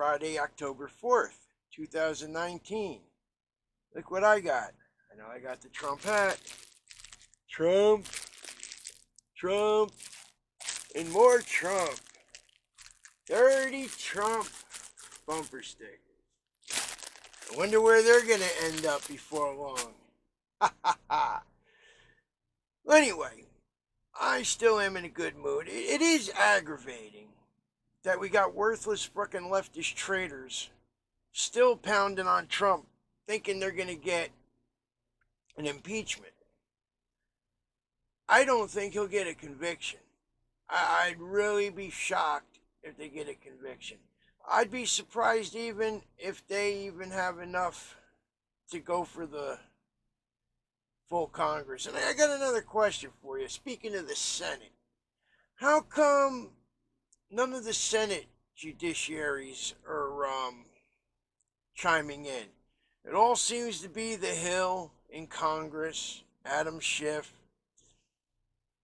Friday, October 4th, 2019. Look what I got. I know I got the Trump hat. Trump, Trump, and more Trump. Dirty Trump bumper stickers. I wonder where they're going to end up before long. Ha ha ha. Anyway, I still am in a good mood. It is aggravating that we got worthless frickin' leftist traitors still pounding on Trump, thinking they're going to get an impeachment. I don't think he'll get a conviction. I'd really be shocked if they get a conviction. I'd be surprised even if they even have enough to go for the full Congress. And I got another question for you. Speaking of the Senate, how come none of the Senate judiciaries are chiming in? It all seems to be the Hill in Congress, Adam Schiff.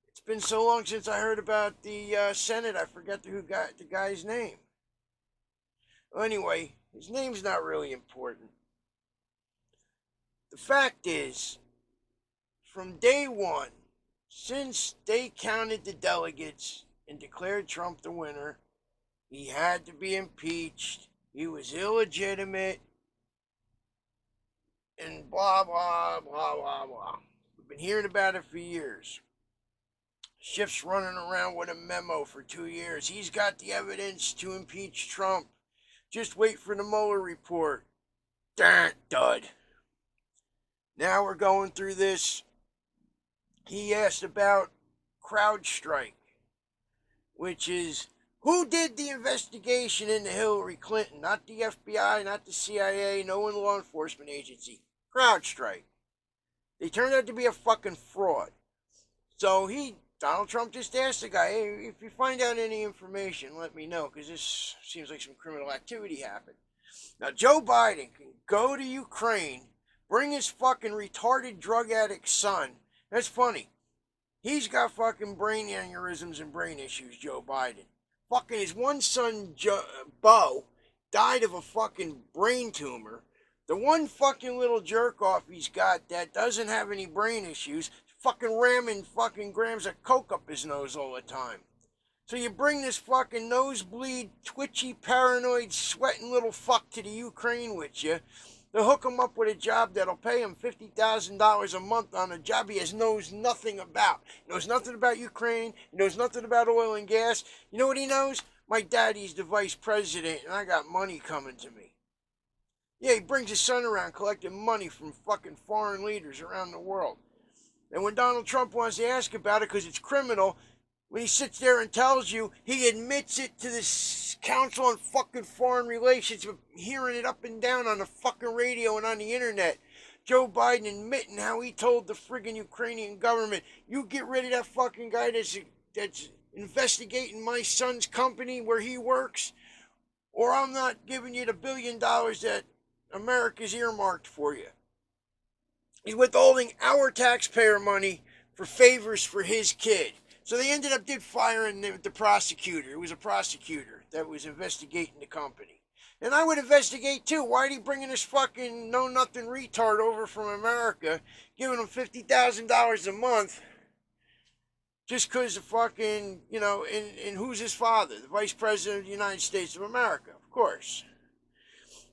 It's been so long since I heard about the Senate, I forgot who got the guy's name. Well, anyway, his name's not really important. The fact is, from day one, since they counted the delegates and declared Trump the winner, he had to be impeached. He was illegitimate. And blah, blah, blah, blah, blah. We've been hearing about it for years. Schiff's running around with a memo for 2 years. He's got the evidence to impeach Trump. Just wait for the Mueller report. Dud. Now we're going through this. He asked about CrowdStrike, which is who did the investigation into Hillary Clinton? Not the FBI, not the CIA, no one law enforcement agency. CrowdStrike. They turned out to be a fucking fraud. So Donald Trump just asked the guy, hey, if you find out any information, let me know, because this seems like some criminal activity happened. Now, Joe Biden can go to Ukraine, bring his fucking retarded drug addict son. That's funny. He's got fucking brain aneurysms and brain issues, Joe Biden. Fucking his one son, Bo, died of a fucking brain tumor. The one fucking little jerk off he's got that doesn't have any brain issues, fucking ramming fucking grams of coke up his nose all the time. So you bring this fucking nosebleed, twitchy, paranoid, sweating little fuck to the Ukraine with you to hook him up with a job that'll pay him $50,000 a month on a job he knows nothing about. He knows nothing about Ukraine. He knows nothing about oil and gas. You know what he knows? My daddy's the vice president and I got money coming to me. Yeah, he brings his son around collecting money from fucking foreign leaders around the world. And when Donald Trump wants to ask about it because it's criminal, when he sits there and tells you, he admits it to the Council on fucking Foreign Relations, hearing it up and down on the fucking radio and on the internet. Joe Biden admitting how he told the friggin' Ukrainian government, you get rid of that fucking guy that's investigating my son's company where he works, or I'm not giving you the $1 billion that America's earmarked for you. He's withholding our taxpayer money for favors for his kid. So they ended up firing the prosecutor. It was a prosecutor that was investigating the company. And I would investigate too. Why are he bringing this fucking know-nothing retard over from America, giving him $50,000 a month just because of fucking, and who's his father? The Vice President of the United States of America, of course.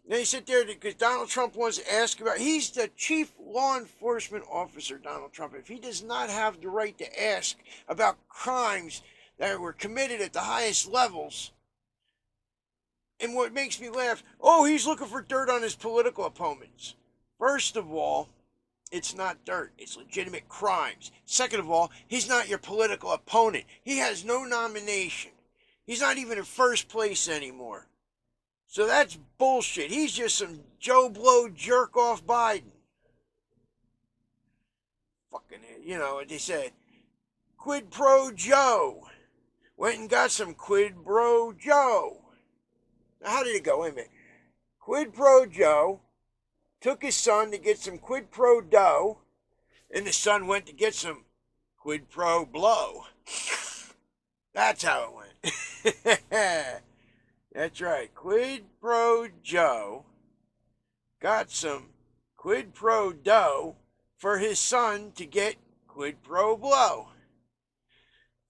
Then he sit there because Donald Trump wants to ask about, he's the chief law enforcement officer, Donald Trump. If he does not have the right to ask about crimes that were committed at the highest levels, and what makes me laugh, he's looking for dirt on his political opponents. First of all, it's not dirt. It's legitimate crimes. Second of all, he's not your political opponent. He has no nomination. He's not even in first place anymore. So that's bullshit. He's just some Joe Blow jerk off Biden. Fucking, what they said. Quid pro Joe. Went and got some quid pro Joe. Now, how did it go? Wait a minute. Quid pro Joe took his son to get some quid pro dough, and the son went to get some quid pro blow. That's how it went. That's right. Quid pro Joe got some quid pro dough for his son to get quid pro blow.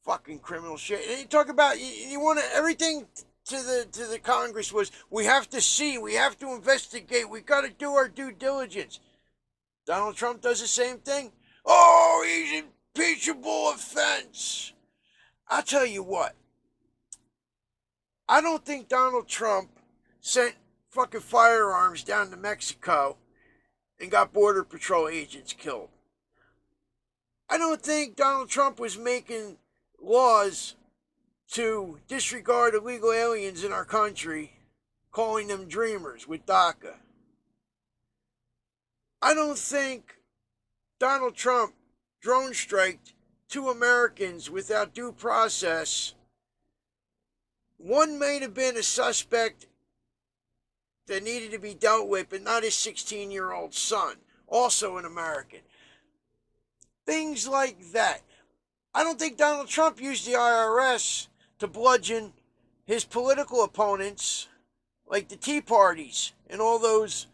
Fucking criminal shit. And you talk about you want everything to the Congress was we have to see, we have to investigate, we got to do our due diligence. Donald Trump does the same thing. Oh, he's impeachable offense. I'll tell you what. I don't think Donald Trump sent fucking firearms down to Mexico and got Border Patrol agents killed. I don't think Donald Trump was making laws to disregard illegal aliens in our country, calling them dreamers with DACA. I don't think Donald Trump drone striked 2 Americans without due process. One may have been a suspect that needed to be dealt with, but not his 16-year-old son, also an American. Things like that. I don't think Donald Trump used the IRS to bludgeon his political opponents like the Tea Parties and all those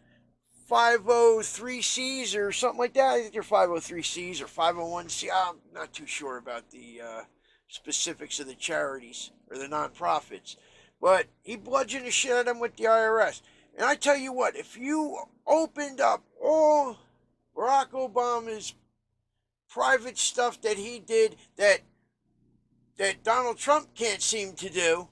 503Cs or something like that. I think they're 503Cs or 501C. I'm not too sure about the specifics of the charities or the nonprofits. But he bludgeoned the shit out of them with the IRS. And I tell you what, if you opened up all Barack Obama's private stuff that he did that Donald Trump can't seem to do,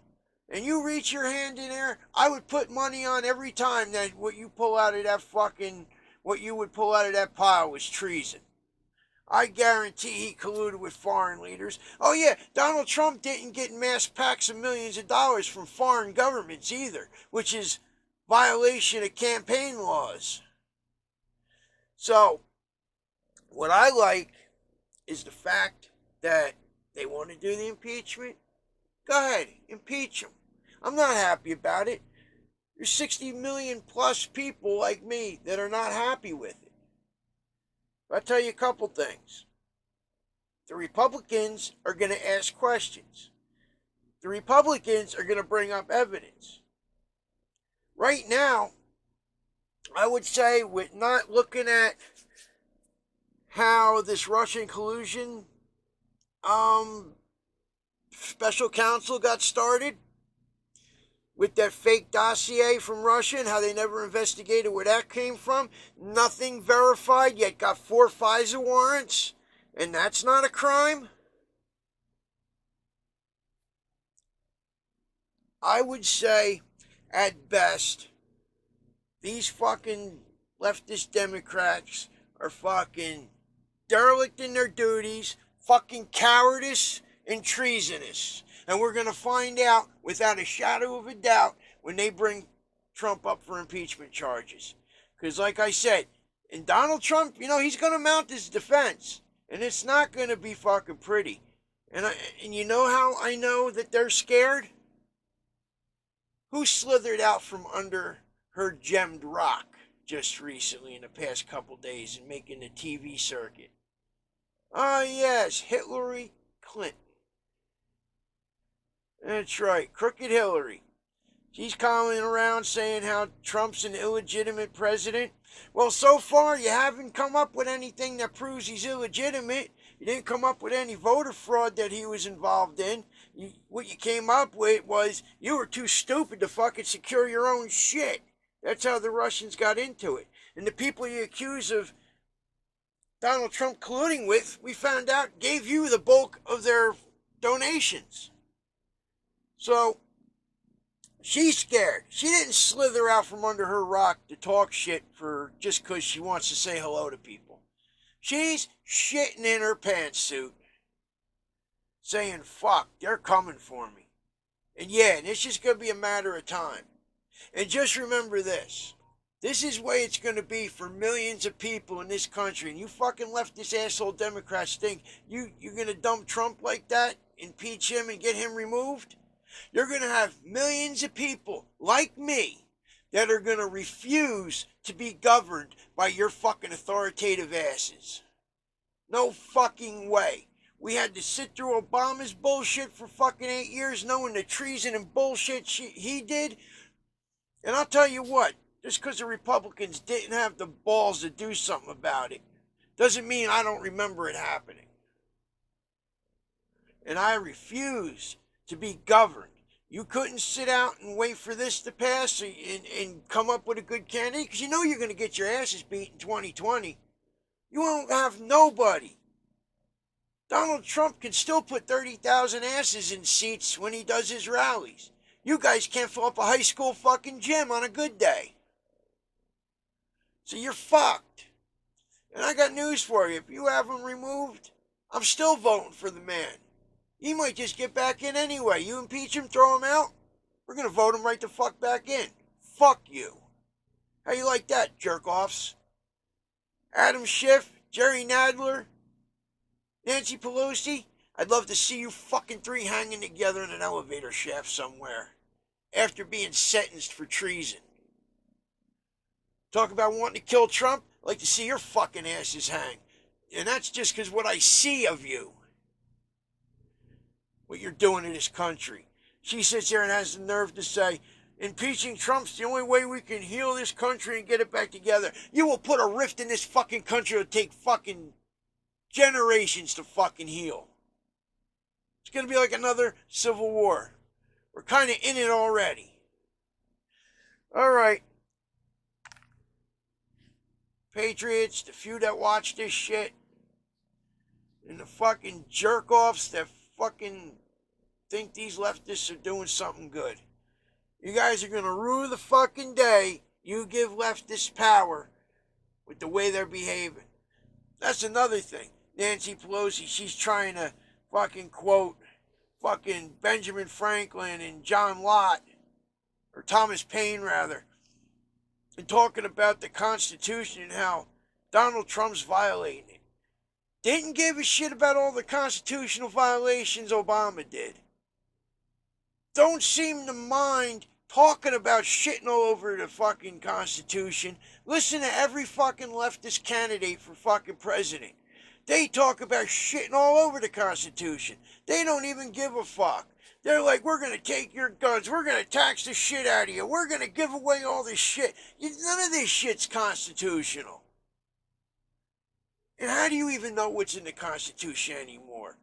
and you reach your hand in there, I would put money on every time that what you pull out of that fucking, what you would pull out of that pile was treason. I guarantee he colluded with foreign leaders. Oh yeah, Donald Trump didn't get mass packs of millions of dollars from foreign governments either, which is violation of campaign laws. So, what I like is the fact that they want to do the impeachment. Go ahead, impeach them. I'm not happy about it. There's 60 million plus people like me that are not happy with it. I'll tell you a couple things. The Republicans are going to ask questions. The Republicans are going to bring up evidence. Right now, I would say with not looking at how this Russian collusion special counsel got started with that fake dossier from Russia and how they never investigated where that came from. Nothing verified, yet got 4 FISA warrants, and that's not a crime. I would say, at best, these fucking leftist Democrats are fucking derelict in their duties, fucking cowardice, and treasonous. And we're going to find out without a shadow of a doubt when they bring Trump up for impeachment charges. Because like I said, and Donald Trump, he's going to mount his defense. And it's not going to be fucking pretty. And you know how I know that they're scared? Who slithered out from under her gemmed rock just recently in the past couple days and making the TV circuit? Ah, yes, Hillary Clinton. That's right, Crooked Hillary. She's calling around saying how Trump's an illegitimate president. Well, so far you haven't come up with anything that proves he's illegitimate. You didn't come up with any voter fraud that he was involved in. What you came up with was you were too stupid to fucking secure your own shit. That's how the Russians got into it. And the people you accuse of Donald Trump colluding with, we found out, gave you the bulk of their donations. So, she's scared. She didn't slither out from under her rock to talk shit for just because she wants to say hello to people. She's shitting in her pantsuit, saying, fuck, they're coming for me. And yeah, and it's just going to be a matter of time. And just remember this. This is the way it's going to be for millions of people in this country. And you fucking leftist asshole Democrats think you're going to dump Trump like that, impeach him and get him removed? You're going to have millions of people like me that are going to refuse to be governed by your fucking authoritative asses. No fucking way. We had to sit through Obama's bullshit for fucking 8 years, knowing the treason and bullshit he did. And I'll tell you what, just because the Republicans didn't have the balls to do something about it, doesn't mean I don't remember it happening. And I refuse to be governed. You couldn't sit out and wait for this to pass and come up with a good candidate, because you know you're going to get your asses beat in 2020. You won't have nobody. Donald Trump can still put 30,000 asses in seats when he does his rallies. You guys can't fill up a high school fucking gym on a good day. So you're fucked. And I got news for you. If you have him removed, I'm still voting for the man. He might just get back in anyway. You impeach him, throw him out, we're going to vote him right the fuck back in. Fuck you. How you like that, jerk-offs? Adam Schiff, Jerry Nadler, Nancy Pelosi, I'd love to see you fucking three hanging together in an elevator shaft somewhere after being sentenced for treason. Talk about wanting to kill Trump? I'd like to see your fucking asses hang. And that's just because what I see of you. What you're doing in this country. She sits there and has the nerve to say, impeaching Trump's the only way we can heal this country and get it back together. You will put a rift in this fucking country that will take fucking generations to fucking heal. It's going to be like another civil war. We're kind of in it already. All right. Patriots, the few that watch this shit, and the fucking jerk-offs that fucking think these leftists are doing something good. You guys are going to rue the fucking day you give leftists power with the way they're behaving. That's another thing. Nancy Pelosi, she's trying to fucking quote fucking Benjamin Franklin and John Lott, or Thomas Paine rather, and talking about the Constitution and how Donald Trump's violating it. Didn't give a shit about all the constitutional violations Obama did. Don't seem to mind talking about shitting all over the fucking Constitution. Listen to every fucking leftist candidate for fucking president. They talk about shitting all over the Constitution. They don't even give a fuck. They're like, we're going to take your guns. We're going to tax the shit out of you. We're going to give away all this shit. None of this shit's constitutional. And how do you even know what's in the Constitution anymore?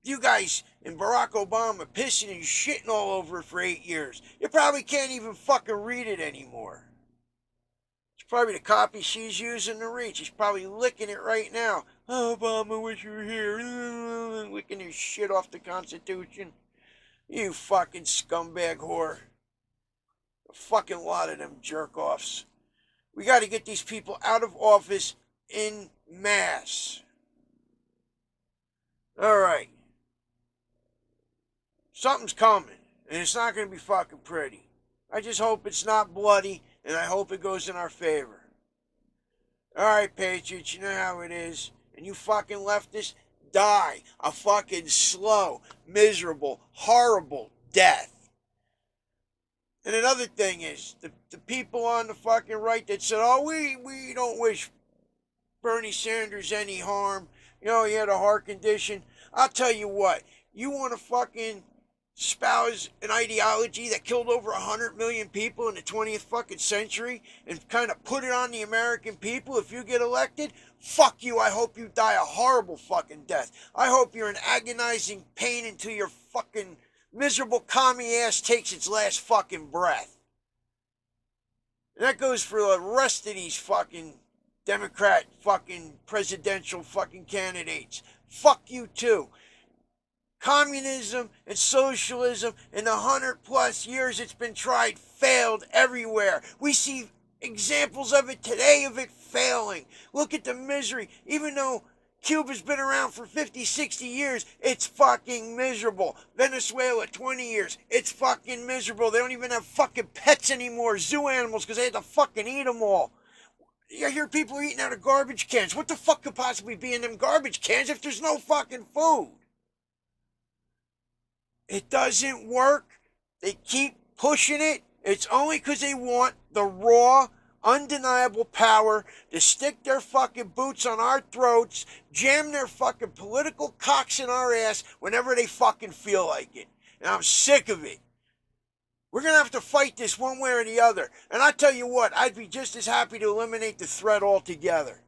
You guys and Barack Obama pissing and shitting all over it for 8 years. You probably can't even fucking read it anymore. It's probably the copy she's using to read. She's probably licking it right now. Oh, Obama, wish you were here. Licking his shit off the Constitution. You fucking scumbag whore. A fucking lot of them jerk-offs. We got to get these people out of office in mass. All right. Something's coming, and it's not going to be fucking pretty. I just hope it's not bloody, and I hope it goes in our favor. All right, Patriots, you know how it is. And you fucking leftists, die a fucking slow, miserable, horrible death. And another thing is, the people on the fucking right that said, oh, we don't wish Bernie Sanders any harm. You know, he had a heart condition. I'll tell you what, you want to fucking espouse an ideology that killed over 100 million people in the 20th fucking century and kind of put it on the American people if you get elected? Fuck you. I hope you die a horrible fucking death. I hope you're in agonizing pain until your fucking miserable commie ass takes its last fucking breath. And that goes for the rest of these fucking Democrat fucking presidential fucking candidates. Fuck you too. Communism and socialism in the 100+ years it's been tried failed everywhere. We see examples of it today of it failing. Look at the misery. Even though Cuba's been around for 50, 60 years, it's fucking miserable. Venezuela, 20 years, it's fucking miserable. They don't even have fucking pets anymore, zoo animals, because they had to fucking eat them all. You hear people eating out of garbage cans. What the fuck could possibly be in them garbage cans if there's no fucking food? It doesn't work. They keep pushing it. It's only because they want the raw, undeniable power to stick their fucking boots on our throats, jam their fucking political cocks in our ass whenever they fucking feel like it. And I'm sick of it. We're going to have to fight this one way or the other. And I tell you what, I'd be just as happy to eliminate the threat altogether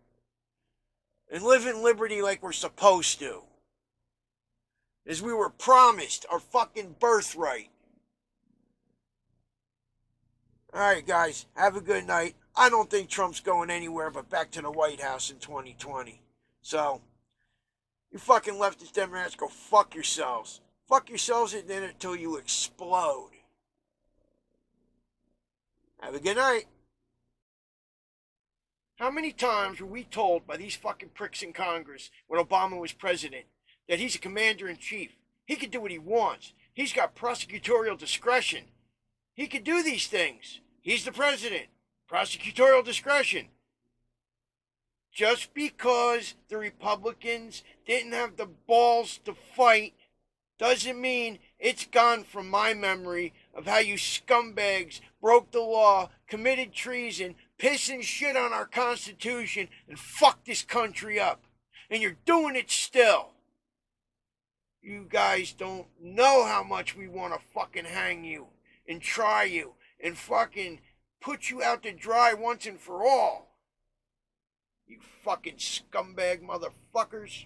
and live in liberty like we're supposed to, as we were promised our fucking birthright. All right, guys, have a good night. I don't think Trump's going anywhere but back to the White House in 2020. So, you fucking leftist Democrats, go fuck yourselves. Fuck yourselves until you explode. Have a good night. How many times were we told by these fucking pricks in Congress when Obama was president that he's a commander in chief? He can do what he wants. He's got prosecutorial discretion. He can do these things. He's the president. Prosecutorial discretion. Just because the Republicans didn't have the balls to fight doesn't mean it's gone from my memory of how you scumbags broke the law, committed treason, pissing shit on our Constitution, and fucked this country up. And you're doing it still. You guys don't know how much we want to fucking hang you and try you and fucking put you out to dry once and for all. You fucking scumbag motherfuckers.